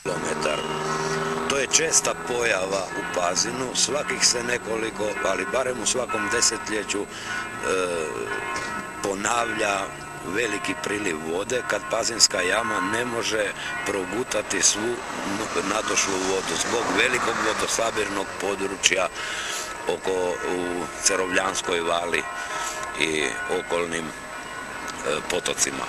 kilometar. To je česta pojava u Pazinu, svakih se nekoliko, ali barem u svakom desetljeću ponavlja veliki priliv vode kad Pazinska jama ne može progutati svu nadošlu vodu zbog velikog vodosabirnog područja u Cerovljanskoj vali i okolnim potocima.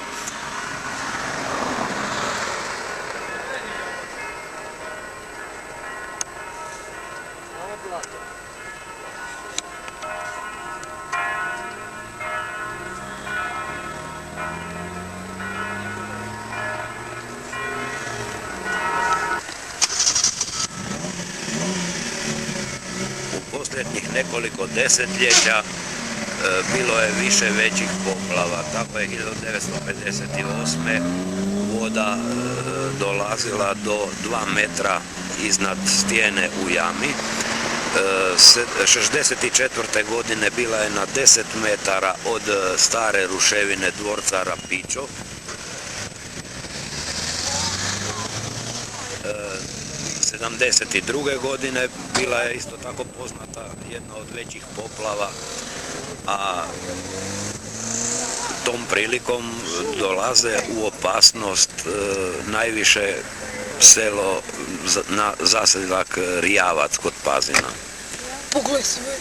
Posljednjih nekoliko desetljeća bilo je više većih poplava. Tako je 1958. voda dolazila do 2 metra iznad stijene u jami. 64. godine bila je na 10 metara od stare ruševine dvorca Rapićo. 72. godine bila je isto tako poznata jedna od većih poplava, a tom prilikom dolaze u opasnost najviše selo na zaseljak Rijavac kod Pazina. Pogledaj sve.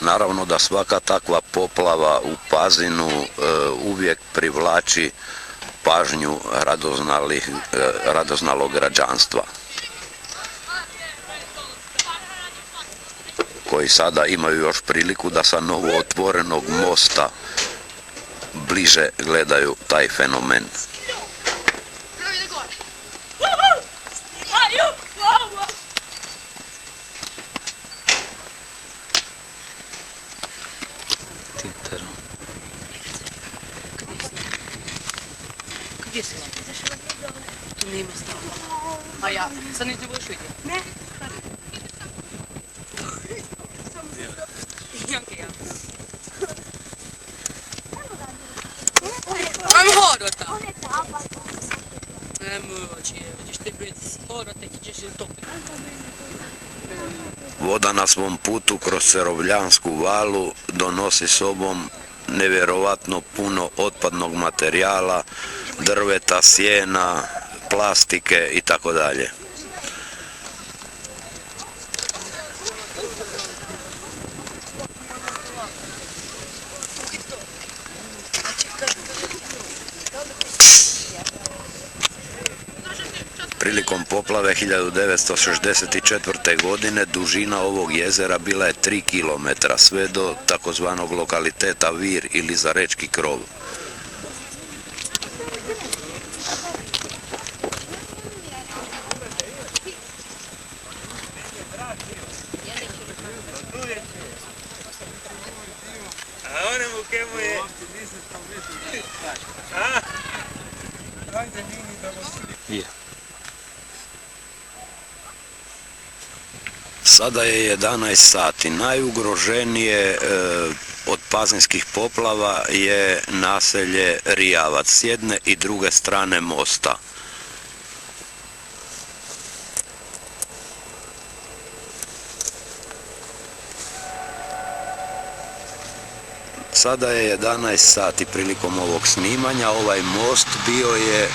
Naravno da svaka takva poplava u Pazinu uvijek privlači pažnju radoznalog građanstva, koji sada imaju još priliku da sa novo otvorenog mosta bliže gledaju taj fenomen. Gdje si? Tu nema stava. A ja, sad niti budeš vidio? Ne. Ajmo horota. Ne moći, vidiš ti pred horota i ćeš se topiti. Voda na svom putu kroz Cerovljansku valu donosi sobom nevjerovatno puno otpadnog materijala, drveta, sjena, plastike i tako dalje. Prilikom poplave 1964. godine dužina ovog jezera bila je 3 km, sve do takozvanog lokaliteta Vir ili Zarečki krov. Sada je 11 sati. Najugroženije od pazinskih poplava je naselje Rijavac s jedne i druge strane mosta. Sada je 11 sati prilikom ovog snimanja. Ovaj most bio je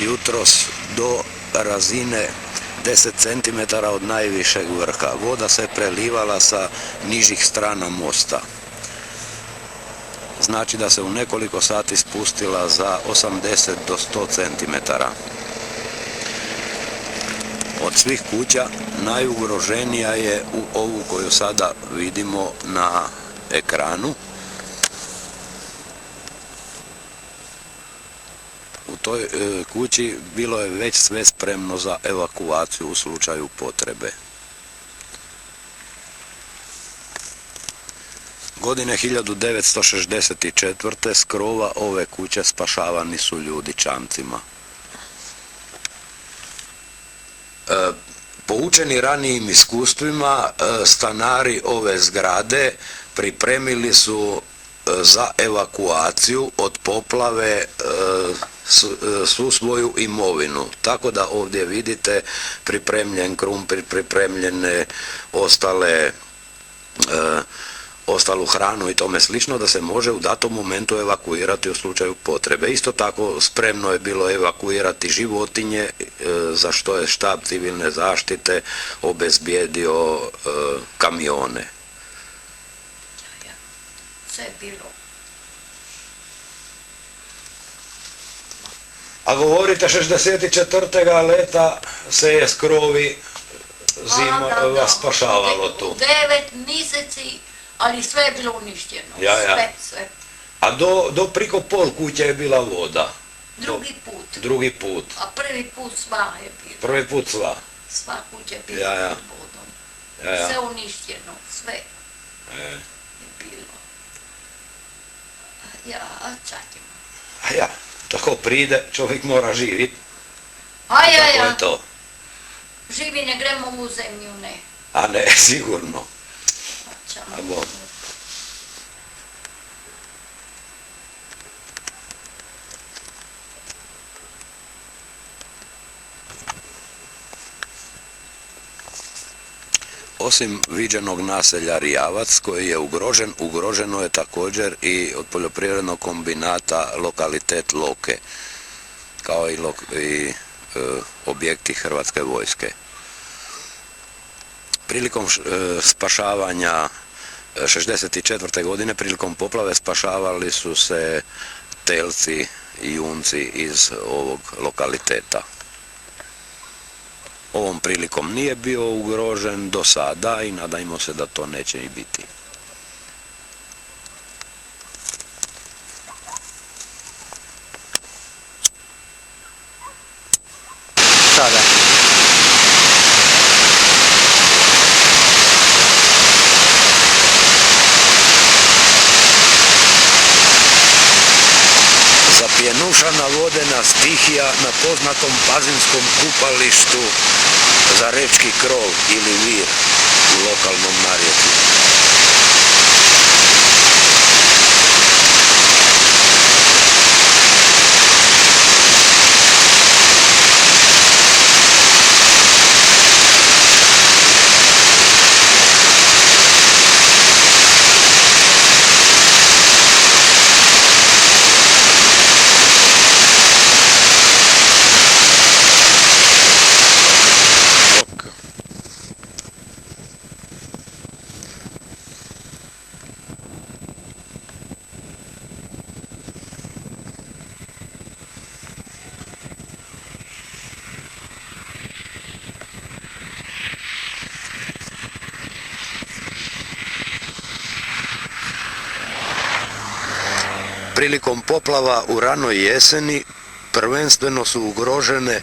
jutros do razine 10 cm od najvišeg vrha. Voda se prelivala sa nižih strana mosta. Znači da se u nekoliko sati spustila za 80 do 100 cm. Od svih kuća najugroženija je u ovu koju sada vidimo na ekranu. U toj kući bilo je već sve spremno za evakuaciju u slučaju potrebe. Godine 1964. s krova ove kuće spašavani su ljudi čamcima. Poučeni ranijim iskustvima, stanari ove zgrade pripremili su za evakuaciju od poplave svu svoju imovinu. Tako da ovdje vidite pripremljen krumpir, pripremljene ostalu hranu i tome slično, da se može u datom momentu evakuirati u slučaju potrebe. Isto tako spremno je bilo evakuirati životinje, za što je štab civilne zaštite obezbijedio kamione. Sve je bilo. A govorite 64. leta se je s krovi zima vas spašavalo tu. 9 mjeseci, ali sve je bilo uništeno. Ja. Sve. A do priko pol kuće je bila voda? Drugi put. A prvi put sva je bila. Prvi put sva? Sva kuća je bila pod vodom. Sve uništeno, sve je bilo. Ja, tako pride, čovjek mora živjeti. Tako je to. Živi ne gremo u zemlju, ne. A ne, sigurno. Osim viđenog naselja Rijavac koji je ugrožen, ugroženo je također i od poljoprivrednog kombinata lokalitet Loke, kao i objekti Hrvatske vojske. Prilikom spašavanja 64. godine, prilikom poplave, spašavali su se telci i junci iz ovog lokaliteta. Ovom prilikom nije bio ugrožen do sada i nadajmo se da to neće i biti. Sada. Zapjenušana vodena stihija na poznatom pazinskom kupalištu za Rečki krov ili Vir u lokalnom narječju. Prilikom poplava u ranoj jeseni prvenstveno su ugrožene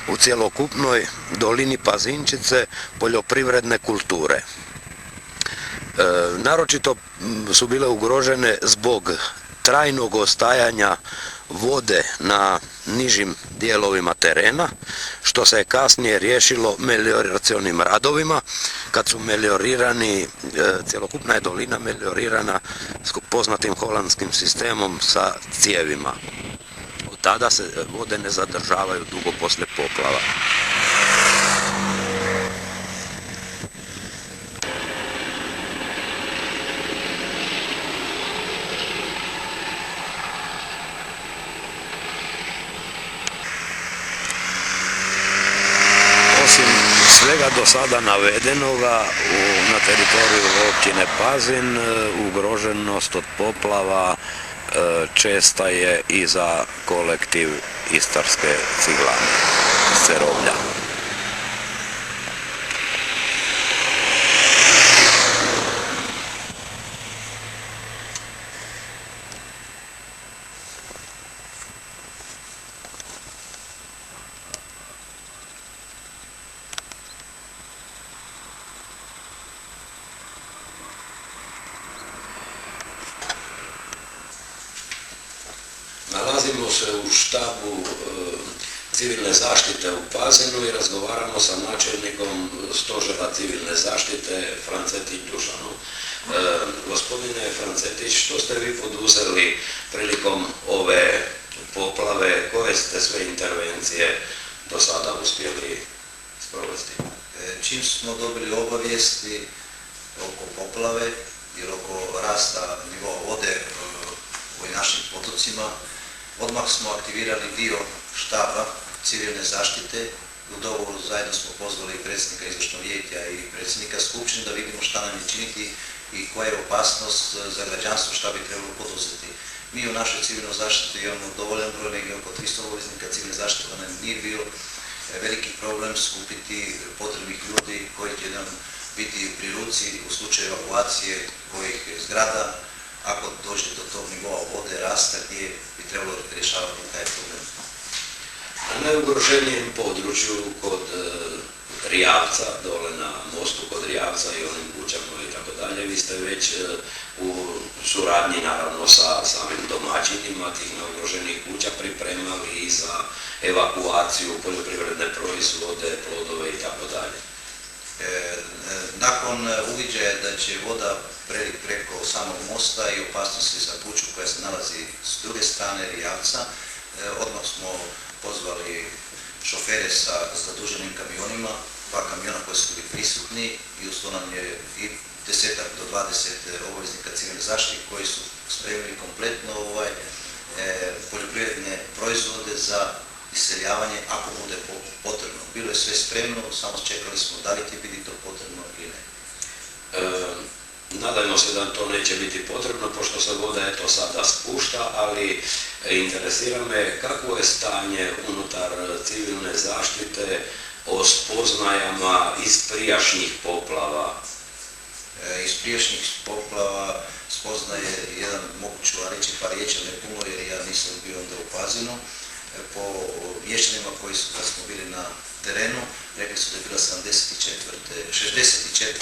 u cjelokupnoj dolini Pazinčice poljoprivredne kulture. Naročito su bile ugrožene zbog trajnog ostajanja vode na nižim dijelovima terena, što se je kasnije riješilo melioracionim radovima, kad su meliorirani, cjelokupna je dolina meliorirana s poznatim holandskim sistemom sa cijevima. Od tada se vode ne zadržavaju dugo poslije poplava. Svega do sada navedenoga na teritoriju općine Pazin ugroženost od poplava česta je i za kolektiv Istarske ciglane iz Cerovlja. Nalazimo se u štabu civilne zaštite u Pazinu i razgovaramo sa načelnikom stožera civilne zaštite Francetić Dušanom. Gospodine Francetić, što ste vi poduzeli prilikom ove poplave, koje ste sve intervencije do sada uspjeli sprovesti? Čim smo dobili obavijesti oko poplave ili oko rasta nivoa vode u našim potocima, odmah smo aktivirali dio štaba civilne zaštite. U dogovoru zajedno smo pozvali predsjednika izvršnog vijeća i predsjednika skupštine da vidimo šta nam je činiti i koja je opasnost za građanstvo, šta bi trebalo poduzeti. Mi u našoj civilnoj zaštiti imamo dovoljan broj, negdje oko 300 obveznika civilne zaštite, nam nije bio veliki problem skupiti potrebnih ljudi koji će nam biti pri ruci u slučaju evakuacije kojih zgrada, ako dođe do tog nivoa vode, rasta, gdje bi trebalo rješavati taj problem. Na najugroženijem području kod Rijavca, dole na mostu kod Rijavca i onim kućama i tako dalje, vi ste već u suradnji naravno sa samim domaćinima tih najugroženih kuća pripremali i za evakuaciju, poljoprivredne proizvode, plodove i tako dalje. Nakon uviđaja da će voda preliti preko samog mosta i opasnosti za kuću koja se nalazi s druge strane Rijavca, odmah smo pozvali šofere sa zaduženim kamionima, 2 kamiona koji su bili prisutni i uz to nam je i 10 do 20 obveznika civilne zaštite koji su spremili kompletno poljoprivredne proizvode za iseljavanje ako bude potrebno. Bilo je sve spremno, samo čekali smo da li će biti to potrebno ili ne. Nadajmo se da to neće biti potrebno, pošto se voda eto sada spušta, ali interesira me kakvo je stanje unutar civilne zaštite o spoznajama iz prijašnjih poplava. Iz prijašnjih poplava spoznaje jedan, moguću reći par riječi, ne puno jer ja nisam bio onda u Pazinu. Po mještanima koji su, kad smo bili na terenu, rekli su da je bila 64.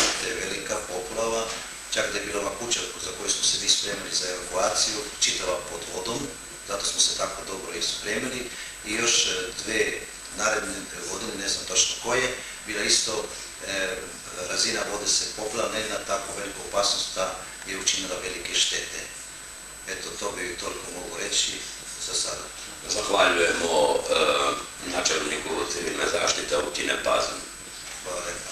velika poplava, čak da je bila ova kuća za koju smo se mi spremili za evakuaciju, čitava pod vodom, zato smo se tako dobro i spremili i još 2 naredne godine, ne znam točno koje, bila isto razina vode se popla, ne na tako veliku opasnost da je učinila velike štete. Eto, to bi toliko mogu reći za sada. Zahvaljujemo načelniku civilne zaštite općine Pazin. Hvala lijepa.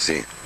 Sì.